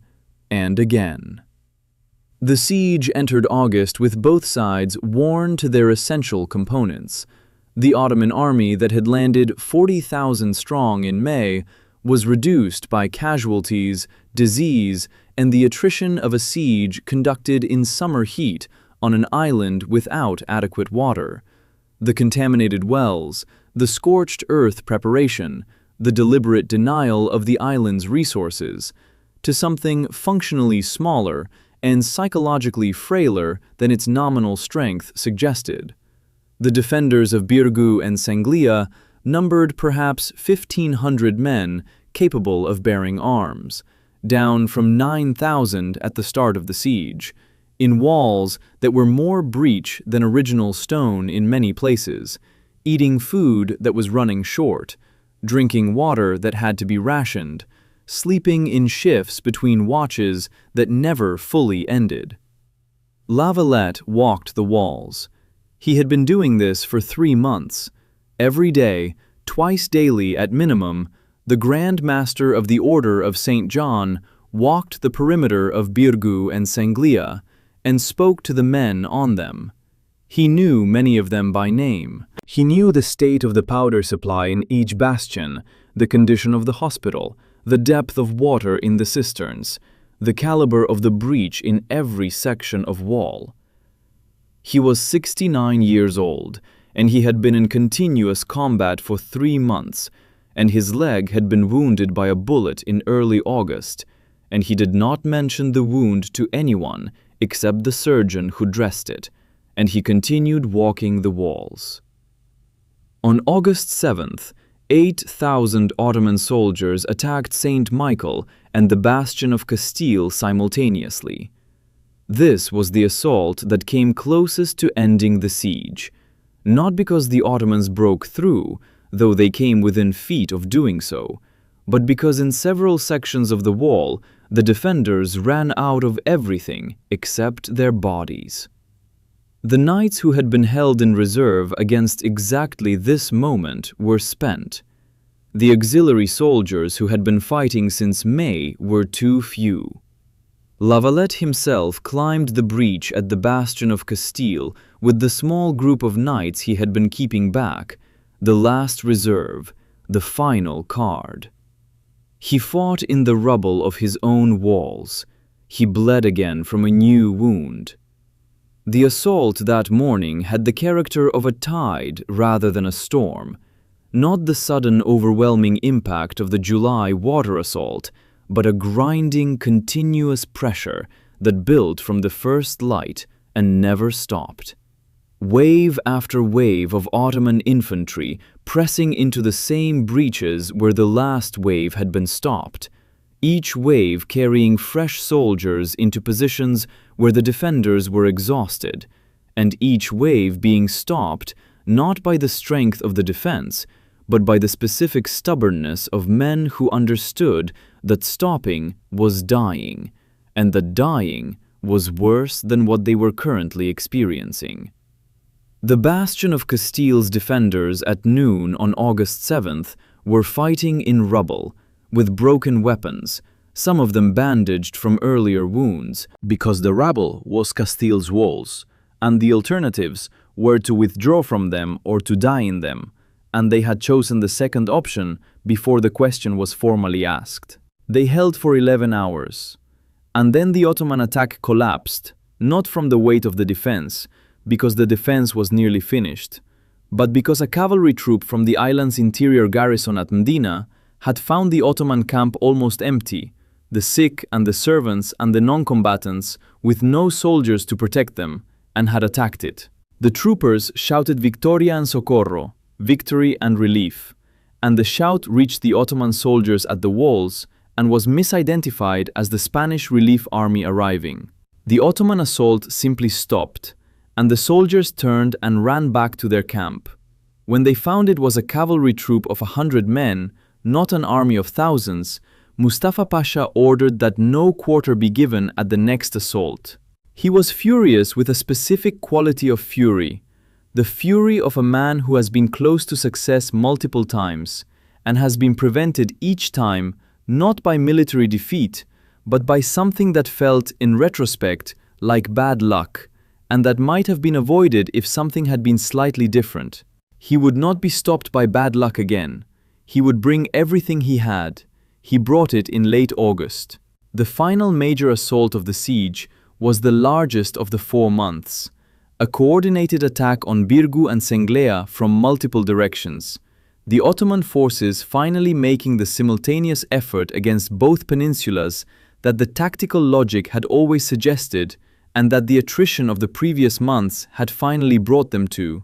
and again. The siege entered August with both sides worn to their essential components. The Ottoman army that had landed 40,000 strong in May was reduced by casualties, disease, and the attrition of a siege conducted in summer heat on an island without adequate water. The contaminated wells, the scorched earth preparation, the deliberate denial of the island's resources, to something functionally smaller and psychologically frailer than its nominal strength suggested. The defenders of Birgu and Sanglia numbered perhaps 1,500 men capable of bearing arms, down from 9,000 at the start of the siege, in walls that were more breach than original stone in many places, eating food that was running short, drinking water that had to be rationed, sleeping in shifts between watches that never fully ended. Valette walked the walls. He had been doing this for 3 months. Every day, twice daily at minimum, the Grandmaster of the Order of St. John walked the perimeter of Birgu and Sanglia and spoke to the men on them. He knew many of them by name. He knew the state of the powder supply in each bastion, the condition of the hospital, the depth of water in the cisterns, the caliber of the breach in every section of wall. He was 69 years old, and he had been in continuous combat for 3 months, and his leg had been wounded by a bullet in early August, and he did not mention the wound to anyone except the surgeon who dressed it, and he continued walking the walls. On August 7th, 8,000 Ottoman soldiers attacked St. Michael and the bastion of Castile simultaneously. This was the assault that came closest to ending the siege, not because the Ottomans broke through, though they came within feet of doing so, but because in several sections of the wall, the defenders ran out of everything except their bodies. The knights who had been held in reserve against exactly this moment were spent. The auxiliary soldiers who had been fighting since May were too few. Valette himself climbed the breach at the bastion of Castile with the small group of knights he had been keeping back, the last reserve, the final card. He fought in the rubble of his own walls. He bled again from a new wound. The assault that morning had the character of a tide rather than a storm, not the sudden overwhelming impact of the July water assault, but a grinding, continuous pressure that built from the first light and never stopped. Wave after wave of Ottoman infantry pressing into the same breaches where the last wave had been stopped, each wave carrying fresh soldiers into positions where the defenders were exhausted, and each wave being stopped not by the strength of the defense, but by the specific stubbornness of men who understood that stopping was dying, and that dying was worse than what they were currently experiencing. The bastion of Castile's defenders at noon on August 7th were fighting in rubble, with broken weapons, some of them bandaged from earlier wounds, because the rubble was Castile's walls, and the alternatives were to withdraw from them or to die in them, and they had chosen the second option before the question was formally asked. They held for 11 hours, and then the Ottoman attack collapsed, not from the weight of the defense, because the defense was nearly finished, but because a cavalry troop from the island's interior garrison at Mdina had found the Ottoman camp almost empty, the sick and the servants and the non-combatants with no soldiers to protect them, and had attacked it. The troopers shouted Victoria and Socorro, victory and relief, and the shout reached the Ottoman soldiers at the walls and was misidentified as the Spanish relief army arriving. The Ottoman assault simply stopped, and the soldiers turned and ran back to their camp. When they found it was a cavalry troop of 100 men, not an army of thousands, Mustafa Pasha ordered that no quarter be given at the next assault. He was furious with a specific quality of fury, the fury of a man who has been close to success multiple times and has been prevented each time not by military defeat, but by something that felt, in retrospect, like bad luck, and that might have been avoided if something had been slightly different. He would not be stopped by bad luck again. He would bring everything he had. He brought it in late August. The final major assault of the siege was the largest of the 4 months, a coordinated attack on Birgu and Senglea from multiple directions, the Ottoman forces finally making the simultaneous effort against both peninsulas that the tactical logic had always suggested and that the attrition of the previous months had finally brought them to,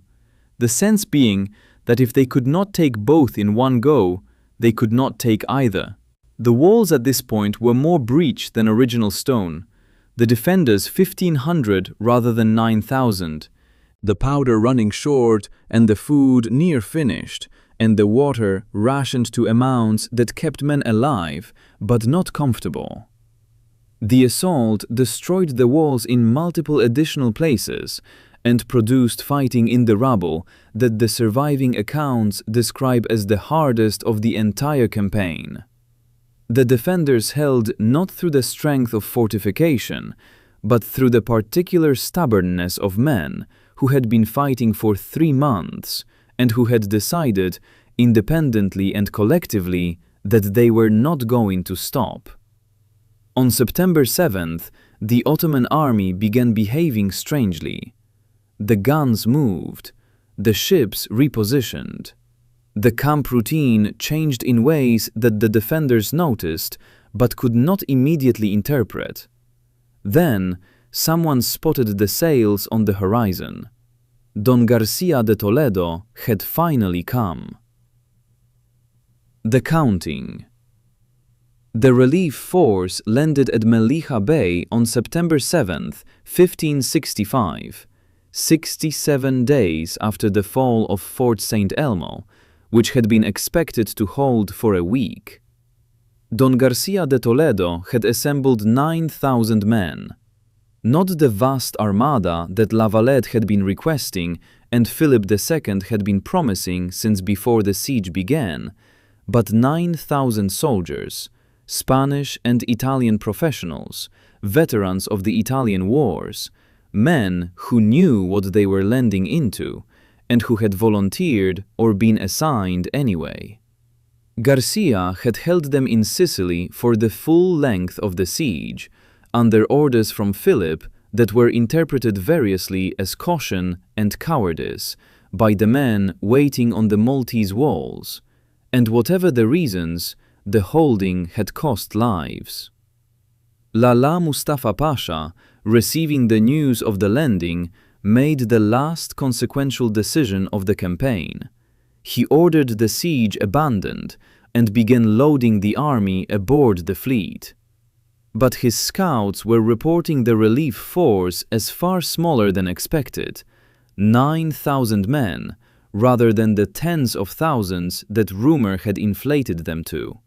the sense being that if they could not take both in one go, they could not take either. The walls at this point were more breach than original stone, the defenders 1,500 rather than 9,000, the powder running short and the food near finished, and the water rationed to amounts that kept men alive but not comfortable. The assault destroyed the walls in multiple additional places and produced fighting in the rubble that the surviving accounts describe as the hardest of the entire campaign. The defenders held not through the strength of fortification, but through the particular stubbornness of men who had been fighting for 3 months and who had decided, independently and collectively, that they were not going to stop. On September 7th, the Ottoman army began behaving strangely. The guns moved, the ships repositioned. The camp routine changed in ways that the defenders noticed but could not immediately interpret. Then, someone spotted the sails on the horizon. Don Garcia de Toledo had finally come. The counting. The relief force landed at Melilla Bay on September 7, 1565, 67 days after the fall of Fort St. Elmo, which had been expected to hold for a week. Don Garcia de Toledo had assembled 9,000 men. Not the vast armada that La Valette had been requesting and Philip II had been promising since before the siege began, but 9,000 soldiers, Spanish and Italian professionals, veterans of the Italian wars, men who knew what they were landing into and who had volunteered or been assigned anyway. Garcia had held them in Sicily for the full length of the siege, under orders from Philip that were interpreted variously as caution and cowardice by the men waiting on the Maltese walls, and whatever the reasons, the holding had cost lives. Lala Mustafa Pasha, receiving the news of the landing, made the last consequential decision of the campaign. He ordered the siege abandoned and began loading the army aboard the fleet. But his scouts were reporting the relief force as far smaller than expected, 9,000 men, rather than the tens of thousands that rumor had inflated them to.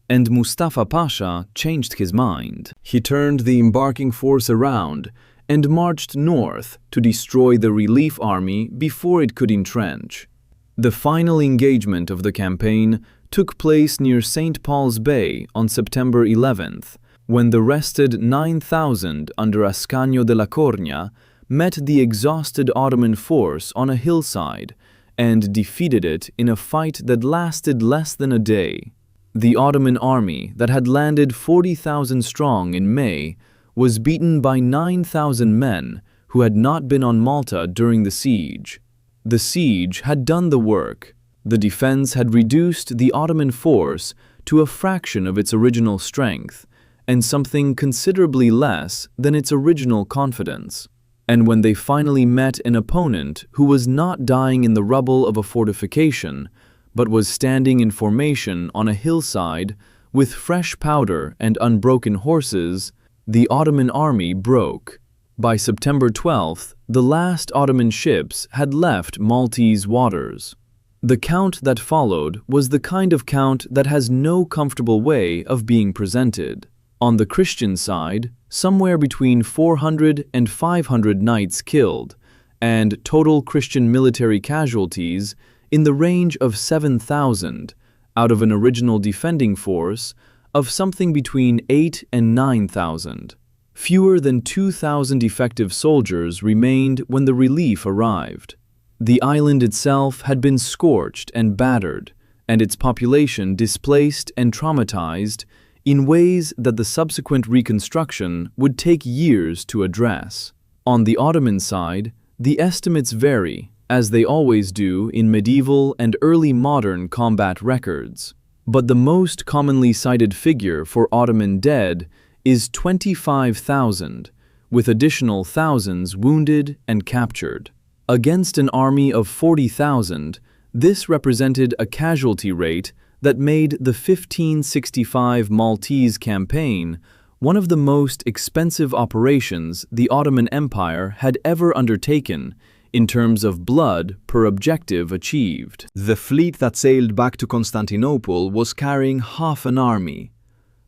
And Mustafa Pasha changed his mind. He turned the embarking force around and marched north to destroy the relief army before it could entrench. The final engagement of the campaign took place near St. Paul's Bay on September 11th, when the rested 9,000 under Ascanio de la Cornia met the exhausted Ottoman force on a hillside and defeated it in a fight that lasted less than a day. The Ottoman army that had landed 40,000 strong in May was beaten by 9,000 men who had not been on Malta during the siege. The siege had done the work. The defense had reduced the Ottoman force to a fraction of its original strength and something considerably less than its original confidence. And when they finally met an opponent who was not dying in the rubble of a fortification, but was standing in formation on a hillside with fresh powder and unbroken horses, the Ottoman army broke. By September 12th, the last Ottoman ships had left Maltese waters. The count that followed was the kind of count that has no comfortable way of being presented. On the Christian side, somewhere between 400 and 500 knights killed, and total Christian military casualties in the range of 7,000 out of an original defending force of something between 8 and 9,000. Fewer than 2,000 effective soldiers remained when the relief arrived. The island itself had been scorched and battered, and its population displaced and traumatized in ways that the subsequent reconstruction would take years to address. On the Ottoman side, the estimates vary, as they always do in medieval and early modern combat records. But the most commonly cited figure for Ottoman dead is 25,000, with additional thousands wounded and captured. Against an army of 40,000, this represented a casualty rate that made the 1565 Maltese campaign one of the most expensive operations the Ottoman Empire had ever undertaken in terms of blood per objective achieved. The fleet that sailed back to Constantinople was carrying half an army.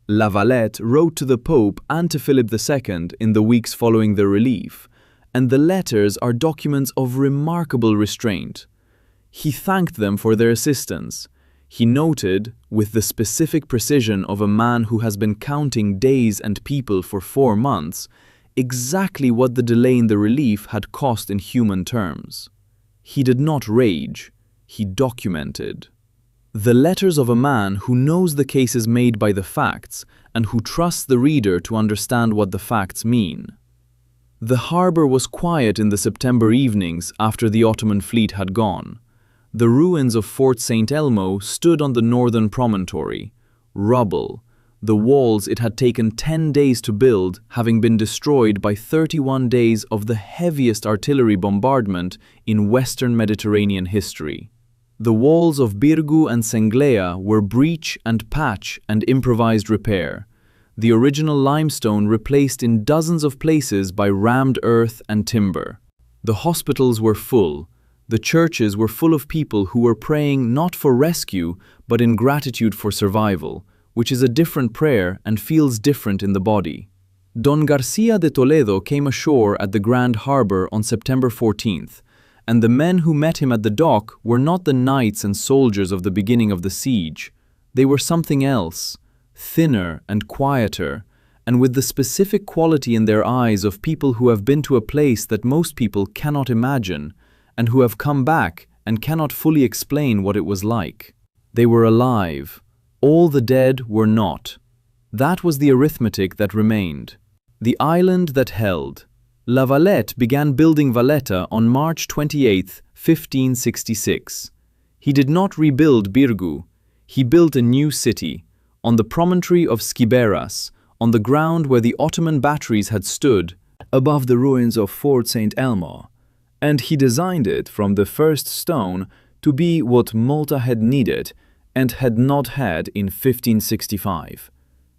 Valette wrote to the Pope and to Philip II in the weeks following the relief, and the letters are documents of remarkable restraint. He thanked them for their assistance. He noted, with the specific precision of a man who has been counting days and people for 4 months, exactly what the delay in the relief had cost in human terms. He did not rage, he documented. The letters of a man who knows the cases made by the facts and who trusts the reader to understand what the facts mean. The harbor was quiet in the September evenings after the Ottoman fleet had gone. The ruins of Fort St. Elmo stood on the northern promontory, rubble, the walls it had taken 10 days to build having been destroyed by 31 days of the heaviest artillery bombardment in Western Mediterranean history. The walls of Birgu and Senglea were breach and patch and improvised repair, the original limestone replaced in dozens of places by rammed earth and timber. The hospitals were full. The churches were full of people who were praying not for rescue, but in gratitude for survival, which is a different prayer and feels different in the body. Don Garcia de Toledo came ashore at the Grand Harbor on September 14th, and the men who met him at the dock were not the knights and soldiers of the beginning of the siege. They were something else, thinner and quieter, and with the specific quality in their eyes of people who have been to a place that most people cannot imagine, and who have come back and cannot fully explain what it was like. They were alive. All the dead were not. That was the arithmetic that remained. The island that held. Valette began building Valletta on March 28, 1566. He did not rebuild Birgu. He built a new city, on the promontory of Skiberas, on the ground where the Ottoman batteries had stood, above the ruins of Fort St. Elmo, and he designed it from the first stone to be what Malta had needed and had not had in 1565.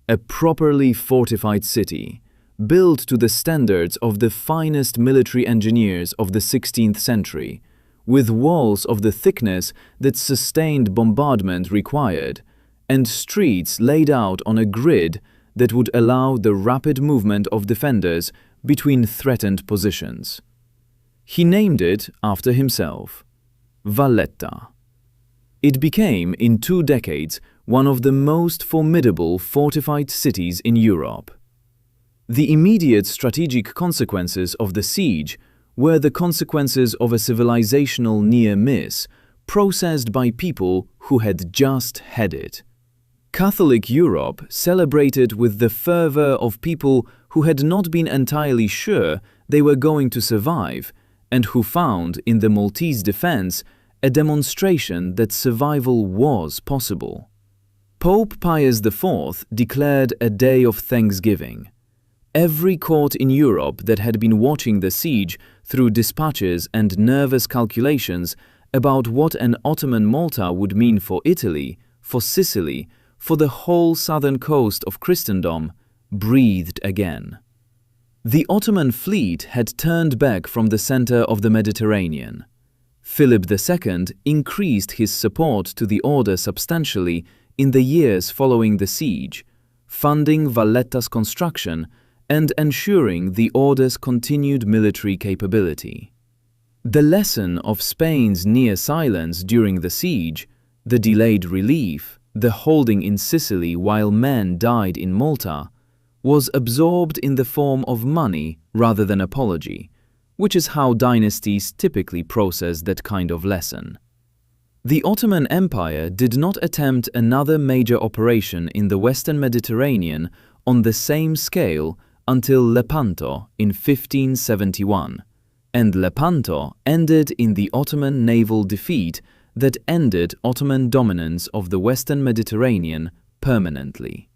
A properly fortified city, built to the standards of the finest military engineers of the 16th century, with walls of the thickness that sustained bombardment required, and streets laid out on a grid that would allow the rapid movement of defenders between threatened positions. He named it after himself, Valletta. It became, in 2 decades, one of the most formidable fortified cities in Europe. The immediate strategic consequences of the siege were the consequences of a civilizational near miss processed by people who had just had it. Catholic Europe celebrated with the fervor of people who had not been entirely sure they were going to survive and who found in the Maltese defense a demonstration that survival was possible. Pope Pius IV declared a day of thanksgiving. Every court in Europe that had been watching the siege through dispatches and nervous calculations about what an Ottoman Malta would mean for Italy, for Sicily, for the whole southern coast of Christendom, breathed again. The Ottoman fleet had turned back from the center of the Mediterranean. Philip II increased his support to the order substantially in the years following the siege, funding Valletta's construction and ensuring the order's continued military capability. The lesson of Spain's near silence during the siege, the delayed relief, the holding in Sicily while men died in Malta, was absorbed in the form of money rather than apology, which is how dynasties typically process that kind of lesson. The Ottoman Empire did not attempt another major operation in the Western Mediterranean on the same scale until Lepanto in 1571, and Lepanto ended in the Ottoman naval defeat that ended Ottoman dominance of the Western Mediterranean permanently.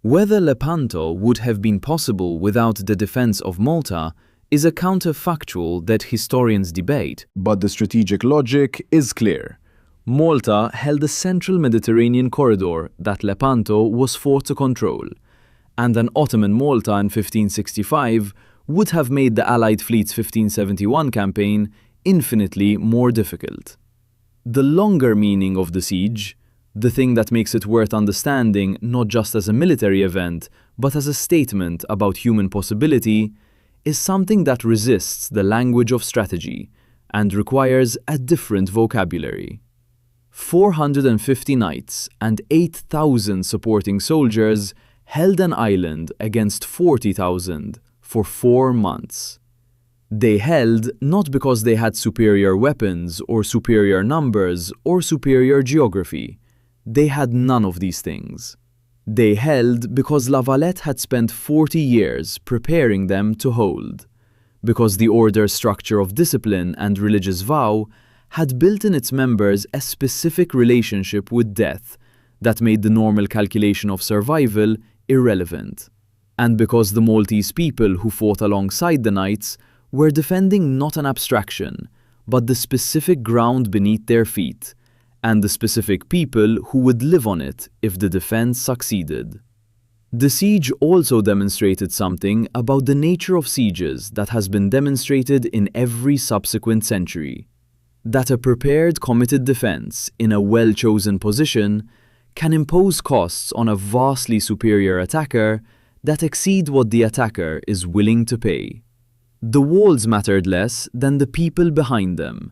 Whether Lepanto would have been possible without the defense of Malta is a counterfactual that historians debate, but the strategic logic is clear. Malta held the central Mediterranean corridor that Lepanto was fought to control, and an Ottoman Malta in 1565 would have made the Allied fleet's 1571 campaign infinitely more difficult. The longer meaning of the siege, the thing that makes it worth understanding not just as a military event, but as a statement about human possibility, is something that resists the language of strategy and requires a different vocabulary. 450 knights and 8,000 supporting soldiers held an island against 40,000 for 4 months. They held not because they had superior weapons or superior numbers or superior geography. They had none of these things. They held because La Valette had spent 40 years preparing them to hold, because the order's structure of discipline and religious vow had built in its members a specific relationship with death that made the normal calculation of survival irrelevant, and because the Maltese people who fought alongside the knights were defending not an abstraction, but the specific ground beneath their feet, and the specific people who would live on it if the defense succeeded. The siege also demonstrated something about the nature of sieges that has been demonstrated in every subsequent century: that a prepared, committed defense in a well-chosen position can impose costs on a vastly superior attacker that exceed what the attacker is willing to pay. The walls mattered less than the people behind them.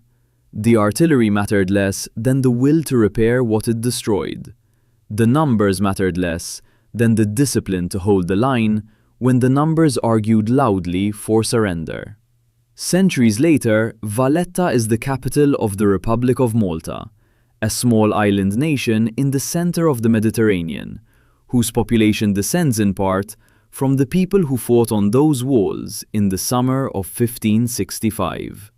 The artillery mattered less than the will to repair what it destroyed. The numbers mattered less than the discipline to hold the line when the numbers argued loudly for surrender. Centuries later, Valletta is the capital of the Republic of Malta, a small island nation in the center of the Mediterranean, whose population descends in part from the people who fought on those walls in the summer of 1565.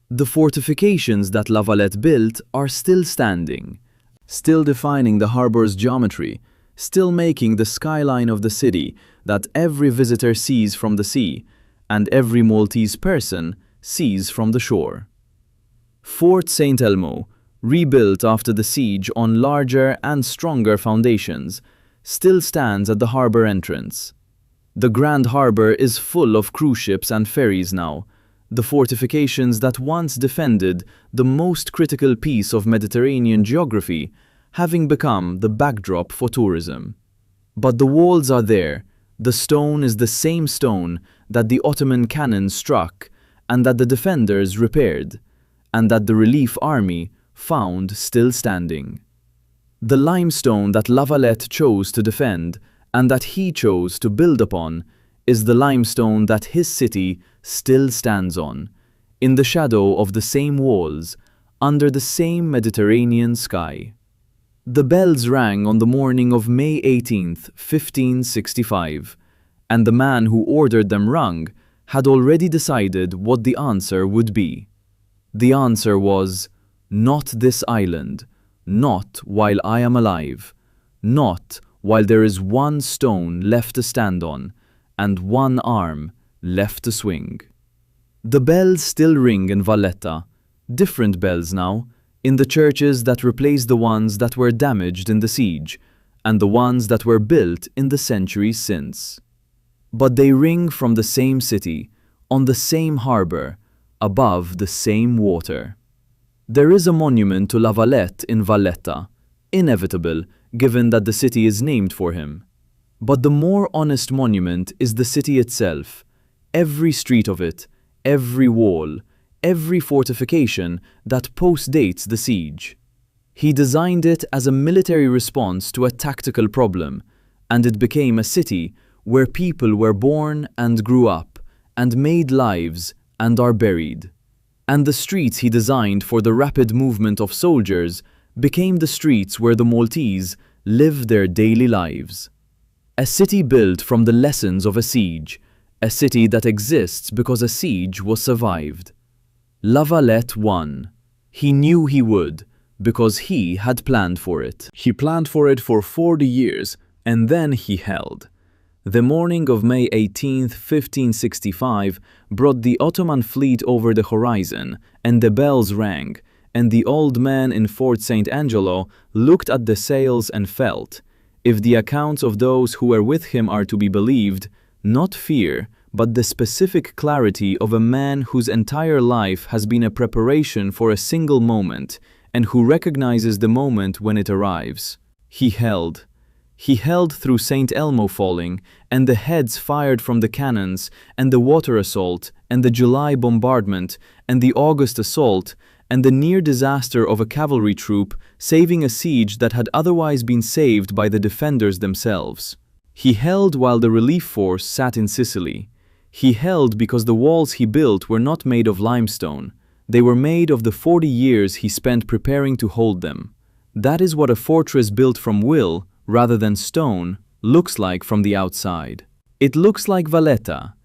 The fortifications that La Valette built are still standing, still defining the harbor's geometry, still making the skyline of the city that every visitor sees from the sea and every Maltese person sees from the shore. Fort St. Elmo, rebuilt after the siege on larger and stronger foundations, still stands at the harbor entrance. The Grand Harbor is full of cruise ships and ferries now, the fortifications that once defended the most critical piece of Mediterranean geography having become the backdrop for tourism. But the walls are there, the stone is the same stone that the Ottoman cannon struck and that the defenders repaired, and that the relief army found still standing. The limestone that La Valette chose to defend and that he chose to build upon is the limestone that his city still stands on, in the shadow of the same walls, under the same Mediterranean sky. The bells rang on the morning of May 18th, 1565, and the man who ordered them rung had already decided what the answer would be. The answer was, "Not this island, not while I am alive, not while there is one stone left to stand on, and one arm left to swing." The bells still ring in Valletta, different bells now, in the churches that replaced the ones that were damaged in the siege, and the ones that were built in the centuries since. But they ring from the same city, on the same harbor, above the same water. There is a monument to La Valette in Valletta, inevitable given that the city is named for him. But the more honest monument is the city itself, every street of it, every wall, every fortification that postdates the siege. He designed it as a military response to a tactical problem, and it became a city where people were born and grew up and made lives and are buried. And the streets he designed for the rapid movement of soldiers became the streets where the Maltese live their daily lives. A city built from the lessons of a siege, a city that exists because a siege was survived. La Valette won. He knew he would, because he had planned for it. He planned for it for 40 years, and then he held. The morning of May 18, 1565, brought the Ottoman fleet over the horizon, and the bells rang, and the old man in Fort St. Angelo looked at the sails and felt, if the accounts of those who were with him are to be believed, not fear, but the specific clarity of a man whose entire life has been a preparation for a single moment, and who recognizes the moment when it arrives. He held. He held through St. Elmo falling, and the heads fired from the cannons, and the water assault, and the July bombardment, and the August assault, and the near disaster of a cavalry troop saving a siege that had otherwise been saved by the defenders themselves. He held while the relief force sat in Sicily. He held because the walls he built were not made of limestone. They were made of the 40 years he spent preparing to hold them. That is what a fortress built from will, rather than stone, looks like from the outside. It looks like Valletta,